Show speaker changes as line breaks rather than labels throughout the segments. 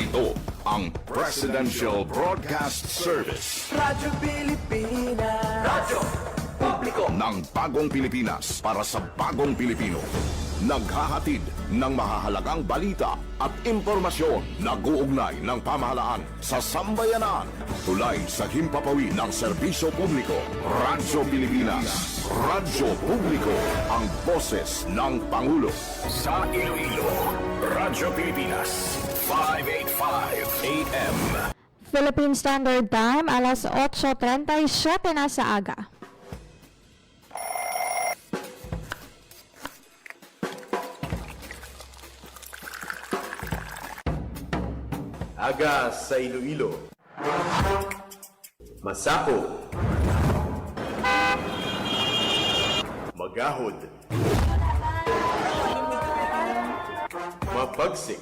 Ito ang Presidential Broadcast Service.
Radyo Pilipinas. Radyo Publiko
Ng bagong Pilipinas para sa bagong Pilipino. Naghahatid ng mahahalagang balita at impormasyon na guugnay ng pamahalaan sa sambayanan. Tulay sa himpapawid ng serbisyo publiko. Radyo Pilipinas. Radyo Publiko. Ang boses ng Pangulo. Sa Iloilo, Radyo Pilipinas. 585 AM.
Philippine Standard Time, alas 8:37 na sa aga.
Aga sa Iloilo. Masako. Magahod. Mapagsik.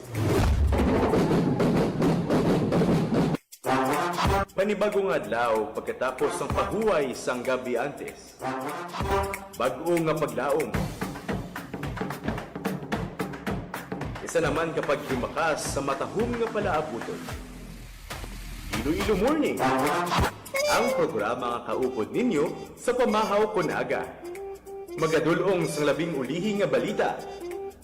Panibagong adlaw pagkatapos ng paghuway sang gabi antes. Bag-o nga paglaom. Isa naman kapag himakas sa matahong nga palaabuton. Iloilo Morning, ang programa nga kaupod ninyo sa pamahaw kon aga. Magadulong sa labing ulihi nga balita,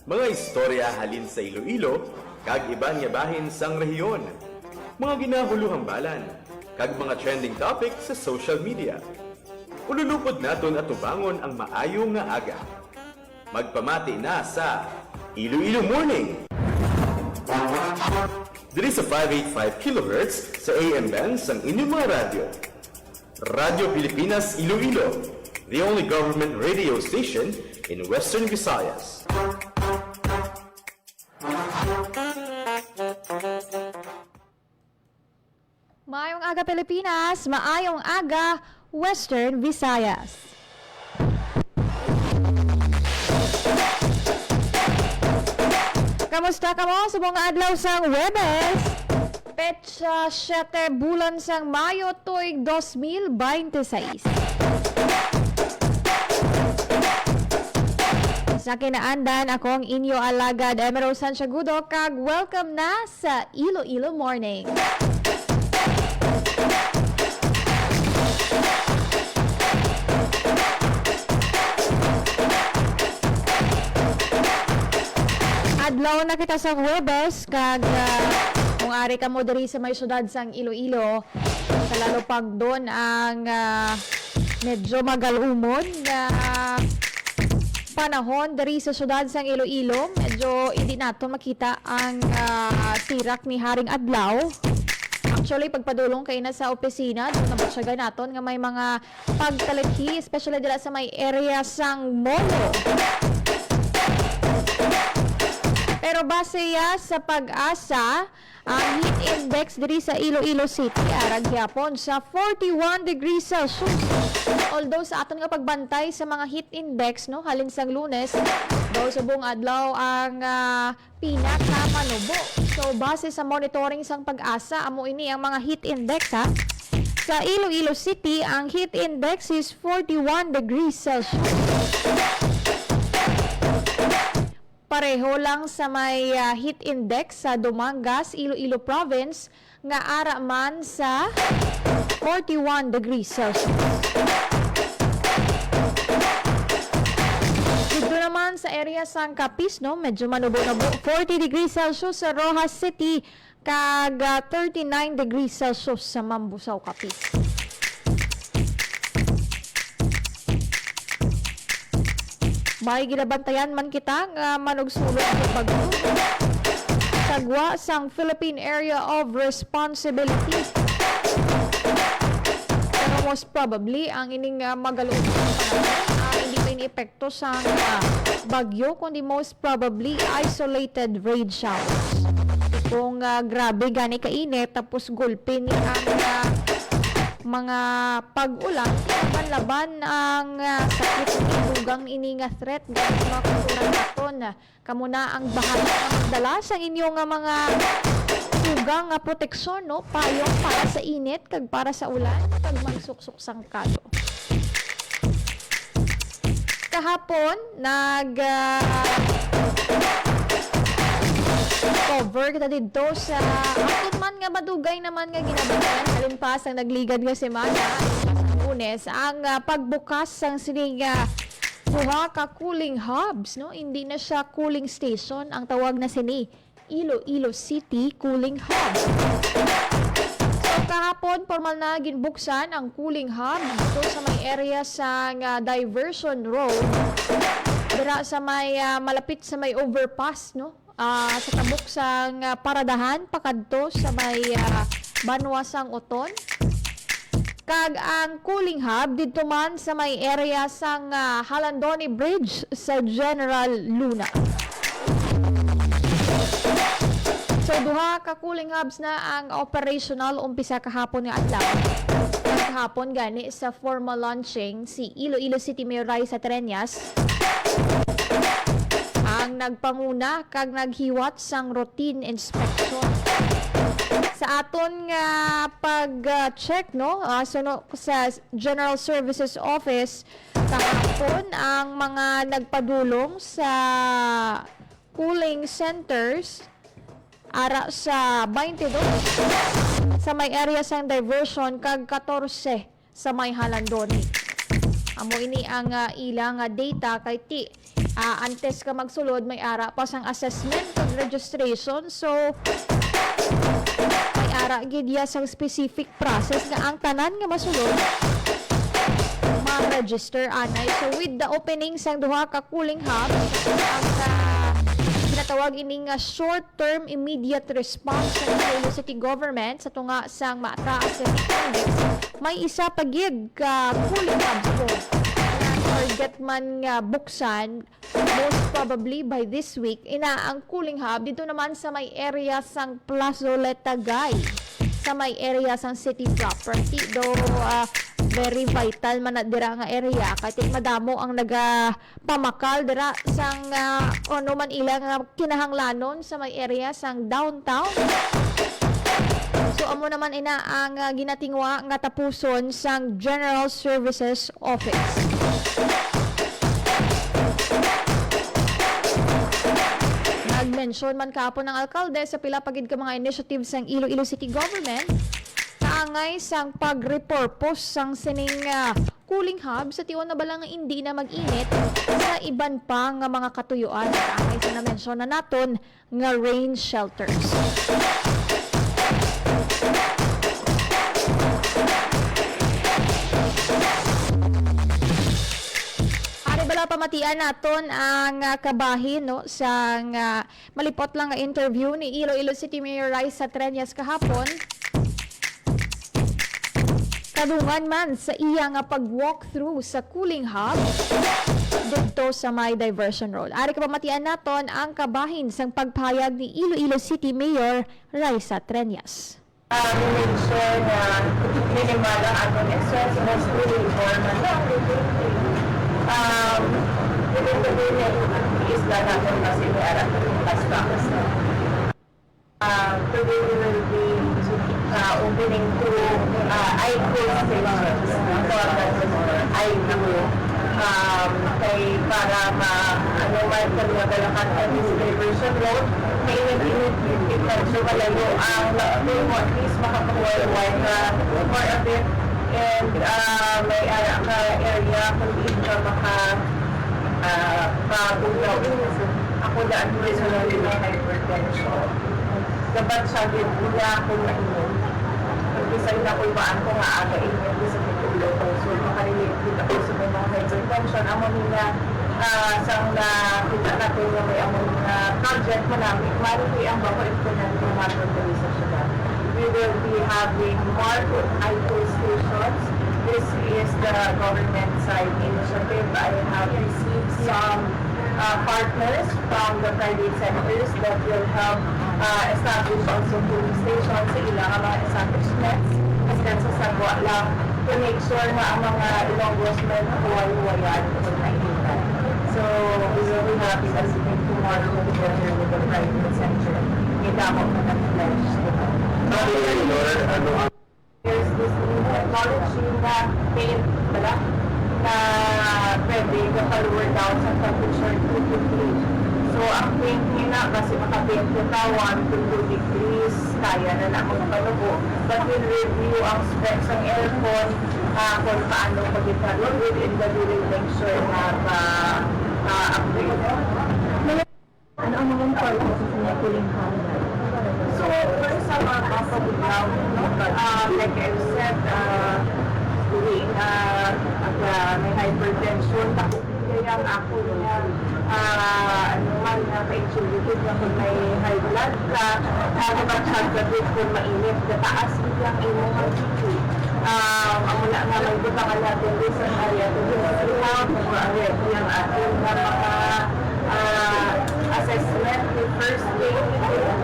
mga istorya halin sa Iloilo, kag iban nga bahin sang rehiyon, mga ginahuluhang balan, kag mga trending topic sa social media. Ululupod naton at tubangon ang maayo nga aga. Magpamati na sa Iloilo Morning! Dili sa 585 kHz sa AM bands ang inyong mga radyo. Radyo Pilipinas Iloilo, the only government radio station in Western Visayas.
Maayong aga Pilipinas, maayong aga Western Visayas. Kamusta ka mo sa mga adlaw sang Webes? Petsa 7 bulan sang Mayo tuig 2026. Sa kinaandan, ako ang inyo alagad Emerald Santiagudo, kag welcome na sa Iloilo Morning. Adlaw na kita sa Huwebes, kag kung ari ka mo diri sa may syudad sang Iloilo, sa lalo pag doon ang medyo magalumon na panahon diri sa syudad sang Iloilo, medyo hindi nato makita ang tirak ni Haring Adlaw. Actually, pagpadulong kayo na sa opisina, doon na batsyagan naton nga may mga pagtalaghi, especially dila sa may area sang Molo. Pero base sa pag-asa, ang heat index diri sa Iloilo City arag gyapon sa 41 degrees Celsius. Although sa aton nga pagbantay sa mga heat index no halin sang Lunes, daw sa buong adlaw ang pinakamanubo. So base sa monitoring sang pag-asa, amo ini ang mga heat index ha. Sa Iloilo City, ang heat index is 41 degrees Celsius. Pareho lang sa may heat index sa Dumangas, Iloilo Province, nga ara man sa 41 degrees Celsius. Dito naman sa area sang Capiz, no, medyo manubo-nubo, 40 degrees Celsius sa Rojas City, kag 39 degrees Celsius sa Mambusaw, Capiz. May ginabantayan man kita nga manugsulong sa bagyo. Sagwa sang Philippine Area of Responsibility. Pero most probably, ang ining magaluon hindi pa epekto sa bagyo, kundi most probably isolated rain showers. Kung grabe gani kainit, tapos gulpin ang mga pag-ulan, laban ang sakit ng dugang ini nga threat ng mga kulturan naton. Kamo na ang bahala nga magdala sa inyong mga dugang nga proteksyon, no? Payong para sa init, kag para sa ulan, kag magsuksok sang kado. Kahapon, cover kita dito sa atun man nga madugay naman nga ginabantayan halin pa sang nagligad nga semana Lunes ang pagbukas sang sining duha ka cooling hubs, no? Hindi na siya cooling station, ang tawag na sini Iloilo City Cooling Hub. So kahapon formal na ginbuksan ang cooling hub dito sa may area sa Diversion Road. Dira sa may malapit sa may overpass, no? Sa tabok sang paradahan pakadto sa may Banwasang Oton. Kag ang cooling hub dito man sa may area sang Halandoni Bridge sa General Luna. So duha ka cooling hubs na ang operational umpisa kahapon nga adlaw. Kahapon gani sa formal launching si Iloilo City Mayor Raisa Treñas ang nagpanguna kag naghiwat sang routine inspection. Sa aton nga pag-check, no, sa General Services Office kahapon ang mga nagpadulong sa cooling centers ara sa 22 sa may area sang diversion kag 14 sa may Halandoni. Amo ini ang ilang data kay ti antes ka magsulod may ara pa sang assessment kag registration, so may ara gid ya sang specific process nga ang tanan nga masulod ma-register anay. So with the opening sang duha ka cooling hub ang ginatawag ining short-term immediate response sa Iloilo City Government sa tunga sang mataas sa index, may isa pa gid ka cooling hub po target man nga buksan most probably by this week. Ina ang cooling hub dito naman sa may area sang Plazoleta Gay sa may area sang city property, do very vital man na dira nga area kay madamo ang pamakal dira sang ano man ilang kinahanglanon sa may area sang downtown. So amo naman ina ang ginatingwa nga tapuson sang General Services Office. Nag-mention man kahapon ng alkalde sa pila pagid ka mga initiatives sang Iloilo City Government kaangay sang pag-repurpose sang sining cooling hub sa tiwan na bala nga hindi na mag-init sa iban pa nga mga katuyuan. Kaangay sa na-mention na naton nga rain shelters. Bala pamatian naton ang kabahin, no, sa malipot lang nga interview ni Iloilo City Mayor Raisa Treñas kahapon. Kadungan man sa iya nga pag-walkthrough sa cooling hub dito sa may Diversion Road. Ari ka pamatian naton ang kabahin sang pagpahayag ni Iloilo City Mayor Raisa Treñas.
Make sure na minimal ang atong excess most really formal lang. Within the day na isla natin kasi may arat as practice na. Today we will be opening two I-cool stations. I-cool kay para ma-anuman sa mga balakan at this diversion road na init-init medyo malayo ang nakatulong at least makakaworldwide na for a bit. And may area kung hindi ka makabulaw. Ako daan personal din ng hypertension. Dapat siya din una akong mainom. Pag-isay na ko ibaan ko nga aga inyo sa pitulo ko. So makarelate din ako sa mga hypertension. Amo nila sang nakita natin na may among project mo namin. Marami ang bakulit ko na tumatagdali sa syudad. We will be having more I-cool stations. This is the government side initiative. I have received some partners from the private sectors that will help establish also cooling stations sa ilang mga establishments. Kasi sa sagwa lang to make sure na ang mga Ilonggos men huway-huwayan kung nainitan. So we will be happy as we make tomorrow together with the private sector. Idamo na na-pledge. There's this new technology na paint na pwede na lower down sa temperature 2 to 3 So, ang paint nila, kasi maka-paint ka 1 to 2 degrees, kaya na namang panubo. But we'll review ang specs ng aircon, kung paano mag-evaluate and we will make sure na upgrade.
Ano ang mga purpose sa mga cooling fan?
So, first sa mga kapag-ground, like I've said, may hypertension, kaya ako niya, ano man, ka-insulited na kung may high blood ka, dapat siya gabit kung mainit, kataas nilang imong BP. Mula nga may butangan natin din sa area, yung ating mga assessment, the first day,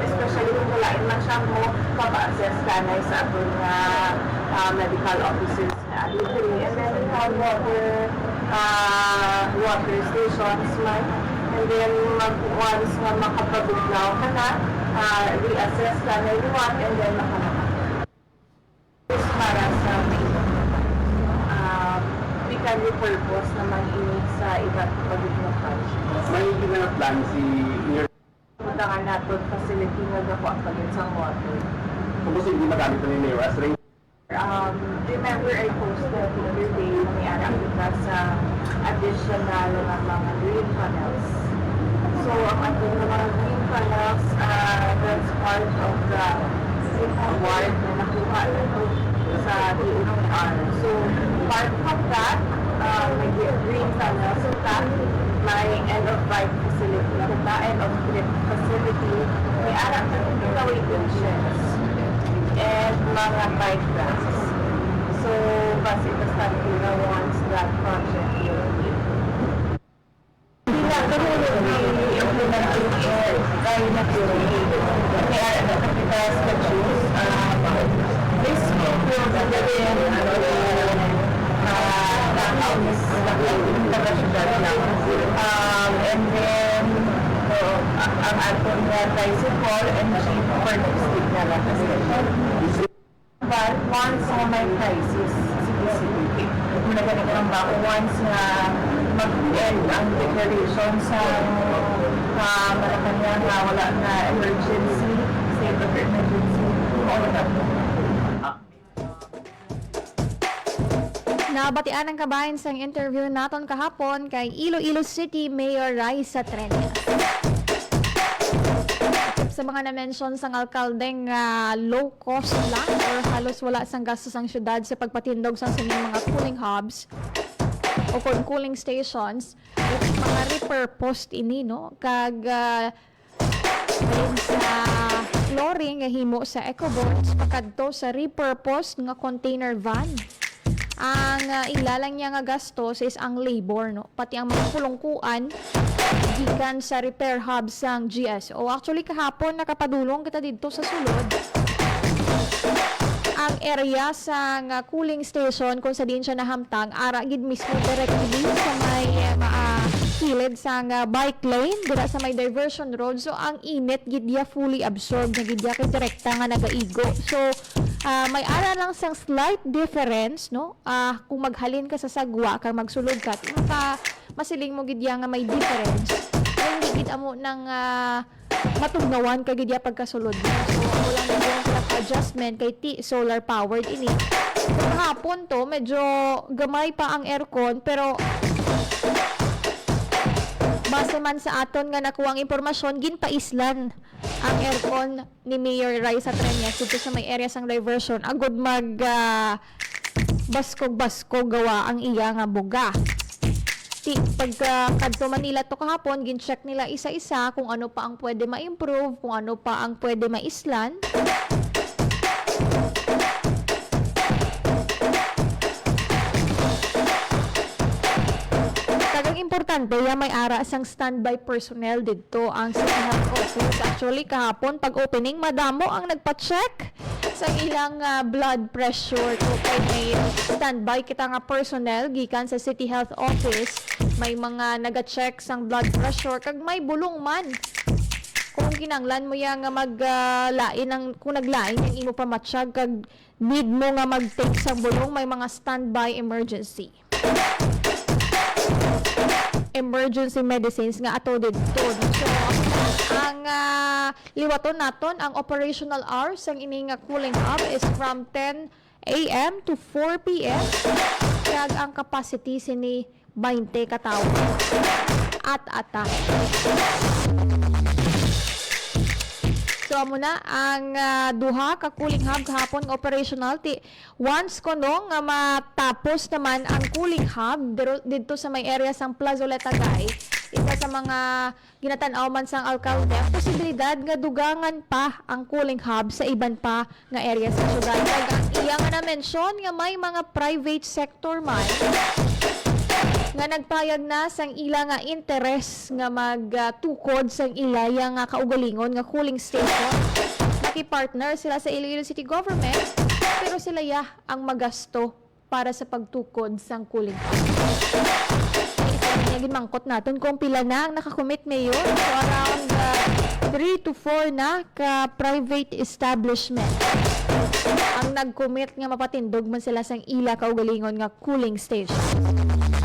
especially kung walain man siya mo, papa-assess ka na sa ating medical officers na delivery. And then we have water stations man. And then once nga makapaguglaw ka na, reassess ka na yung what, and then makamaka. Para sa we can repurpose naman ini sa iba't pagiging function.
May ginaplan si Mayor.
Puntangan natin facility nga gako ang pag-insang water.
Kung gusto hindi magamit ni Mayor as rain.
Remember I posted the other day na may anak kita sa additional na mga green panels. So, ang ating mga green panels, that's part of the award na nakuha nito sa DNR. So, part of that, may green panels kita, may end-of-life facility kita, end-of-trip facility, may anak kita waiting and mga bike racks. So, basi basta nila once that project will be. Hindi na i-implementing kaya na kaya na kita schedules. This will gagawin and then ang ating tricycle and jeep for next week na lang kasi. But once may crisis, sige, kung nagaling lang ba, once na mag-end ang declaration sa Malacanang na wala na emergency, state of emergency, all of that.
Nabatian ang kabayan sa interview naton kahapon kay Iloilo City Mayor Raisa Treñas. Sa mga na-mention sang alkaldeng low cost lang or halos wala sang gastos ang syudad sa pagpatindog sa sining mga cooling hubs o cooling stations, yung mga repurposed ini, no? Kag sa flooring nga himo sa ecoboards pakadto sa repurposed nga container van. Ang ilalang niya nga gastos is ang labor, no? Pati ang mga pulungkuan gikan sa repair hub sang GSO. Actually kahapon nakapadulong kita dito sa sulod. Ang area sa cooling station kung sa din siya nahamtang, ara gid mismo directly sa may kilid sa bike lane dira sa may diversion road. So ang init gid dia fully absorbed na gid dia kay direkta nga nagaigo. So may ara lang sang slight difference, no? Kung maghalin ka sa sagwa kang magsulod ka, masiling mo gid nga may difference. Hindi gid amo nang matugnawan kay gid pagkasulod mo. So wala na yung adjustment kay solar powered ini. So hapon to medyo gamay pa ang aircon pero base man sa aton nga nakuwang impormasyon ginpaislan ang aircon ni Mayor Raisa Treñas dito sa may area sang diversion agud mag baskog-baskog gawa ang iya nga buga. Pagka kadto Manila to kahapon gin-check nila isa-isa kung ano pa ang pwede ma-improve, kung ano pa ang pwede maislan. Importante may ara sang standby personnel dito ang City Health Office. Actually kahapon pag opening madamo ang nagpa-check sa ilang blood pressure. So may standby kita nga personnel gikan sa City Health Office. May mga naga-check sang blood pressure kag may bulong man. Kung kinanglan mo yang maglain ang kung naglain ang imo pa matsyag kag need mo nga mag-take sang bulong, may mga standby emergency. emergency medicines nga ato dito. So, ang liwaton naton, ang operational hours ang ining cooling hub is from 10 a.m. to 4 p.m. Kag ang capacity sini 20 katao at ata. So amo na ang duha ka cooling hub kahapon nga operational once kuno nga matapos naman ang cooling hub dito sa may area sang Plaza Letagay, isa sa mga ginatan-aw man sang alkalde ang posibilidad nga dugangan pa ang cooling hub sa iban pa nga area sa syudad. Kag ang iya nga na-mention nga may mga private sector man nga nagpayag na sang ila nga interes nga magtukod sang ilaya nga kaugalingon nga cooling station. Nakipartner sila sa Iloilo City Government pero sila ang magasto para sa pagtukod sang cooling. Mangkot natin kung pila na ang nakakommit mayor. So around 3 to 4 na ka private establishment ang nag-commit nga mapatindog man sila sang ila kaugalingon nga cooling station.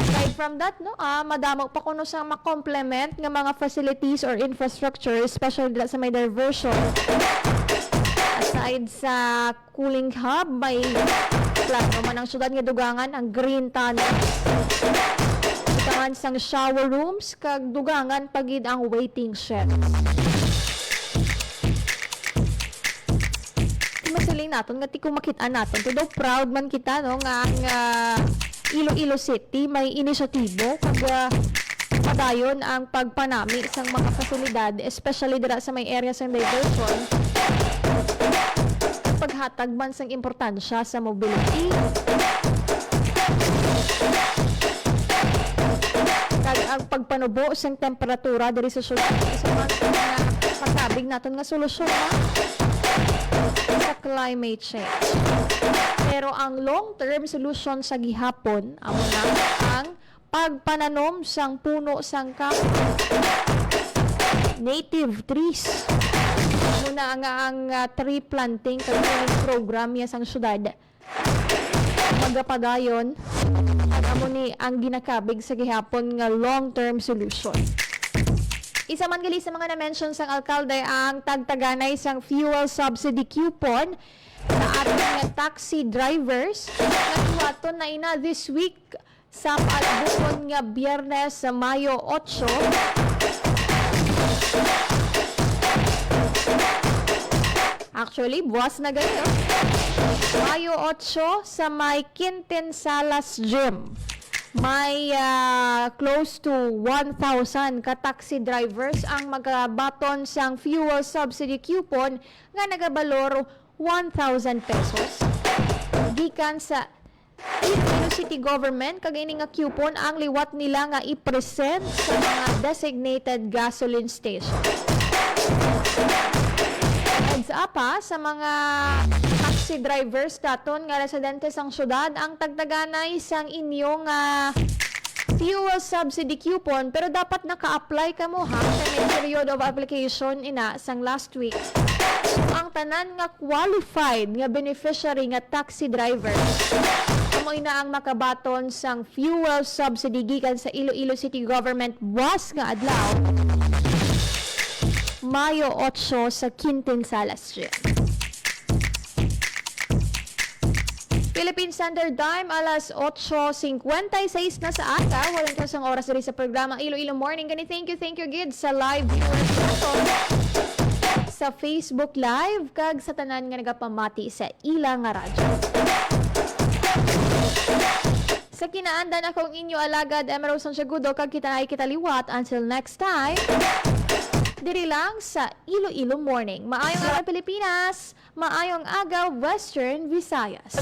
Aside from that, no, madamo pa kuno sa ma-complement nga mga facilities or infrastructure, especially sa may diversion. Aside sa cooling hub, may plano man ang syudad nga dugangan ang green tunnel. Dugangan sang shower rooms, kag dugangan pagid ang waiting shed. Masiling naton nga ti kung makita naton, todo proud man kita no nga ang Iloilo City may inisyatibo kag padayon ang pagpanami sang mga pasilidad, especially dira sa may area sa diversion. Paghatag man sang importansya sa mobility. Kag ang pagpanubo sang temperatura diri sa syudad isa man sa mga pasabig naton nga solusyon sa climate change. Pero ang long-term solution sa gihapon amo na ang pagpananom sang puno sang native trees. Amo na ang tree planting program ya sang syudad. Magapadayon at amo ni ang ginakabig sa gihapon nga long-term solution. Isa man gali sa mga na-mention sang alkalde ang tagtaganay sang fuel subsidy coupon sa ating nga taxi drivers na tuwaton na ina this week sa pagbukod nga Biyernes sa Mayo 8. Actually, buwas na ganito. Mayo 8 sa may Quintin Salas Gym. May close to 1,000 ka taxi drivers ang magabaton sang fuel subsidy coupon nga nagabalor 1,000 pesos. Gikan sa Iloilo City Government, kag ini nga coupon ang liwat nila nga i-present sa mga designated gasoline station. Heads up sa mga taxi drivers daton nga residente sang syudad, ang tagdaganay sang inyong fuel subsidy coupon pero dapat naka-apply ka mo sa may period of application ina sang last week. Ang tanan nga qualified nga beneficiary nga taxi drivers amo ina ang makabaton sang fuel subsidy gikan sa Iloilo City Government was nga adlaw Mayo 8 sa Quintin Salas Gym. Philippine Standard Time, alas 8:56 na sa ata. Walang kasang oras rin sa programa Iloilo Morning. Gani, thank you, Gid, sa live viewers nato sa Facebook Live, kag sa tanan nga nagapamati sa ilang nga radyo. Sa kinaandan akong inyo alagad, Emerald Santiagudo, kag kita na kitaliwat. Until next time, diri lang sa Iloilo Morning. Maayong aga Pilipinas, maayong aga Western Visayas.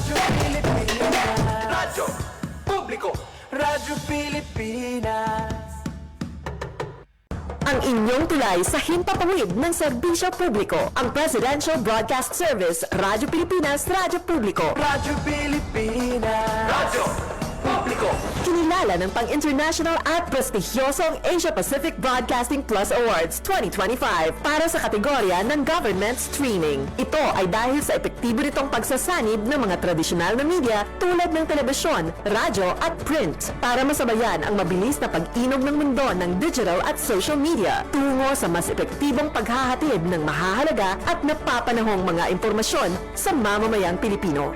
Radyo Publiko, Radyo Pilipinas.
Ang inyong tulay sa himpapawid ng serbisyo publiko, ang Presidential Broadcast Service, Radyo Pilipinas, Radyo Publiko.
Radyo Pilipinas. Radyo Publiko. Publiko.
Kinilala ng pang-international at prestigyosong Asia Pacific Broadcasting Plus Awards 2025 para sa kategorya ng Government Streaming. Ito ay dahil sa epektibo nitong pagsasanib ng mga tradisyonal na media tulad ng telebisyon, radyo at print para masabayan ang mabilis na pag-inog ng mundo ng digital at social media tungo sa mas epektibong paghahatid ng mahahalaga at napapanahong mga impormasyon sa mamamayang Pilipino.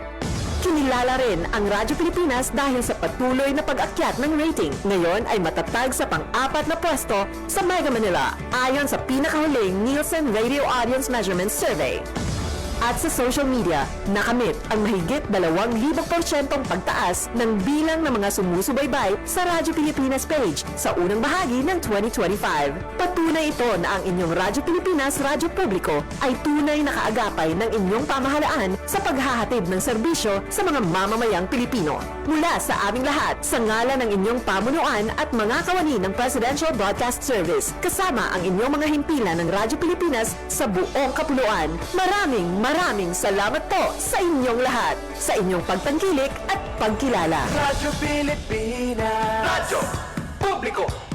Kinilala rin ang Radyo Pilipinas dahil sa patuloy na pag-akyat ng rating. Ngayon ay matatag sa pang-apat na pwesto sa Mega Manila ayon sa pinakahuling Nielsen Radio Audience Measurement Survey. At sa social media, nakamit ang mahigit 2,000% pagtaas ng bilang ng mga sumusubaybay sa Radyo Pilipinas page sa unang bahagi ng 2025. Patunay ito na ang inyong Radyo Pilipinas Radyo Publiko ay tunay na kaagapay ng inyong pamahalaan sa paghahatid ng serbisyo sa mga mamamayang Pilipino. Mula sa aming lahat, sa ngalan ng inyong pamunuan at mga kawani ng Presidential Broadcast Service, kasama ang inyong mga himpilan ng Radyo Pilipinas sa buong kapuluan, Maraming salamat po sa inyong lahat, sa inyong pagtangkilik at pagkilala.
Radyo Pilipinas.
Radyo
Publiko.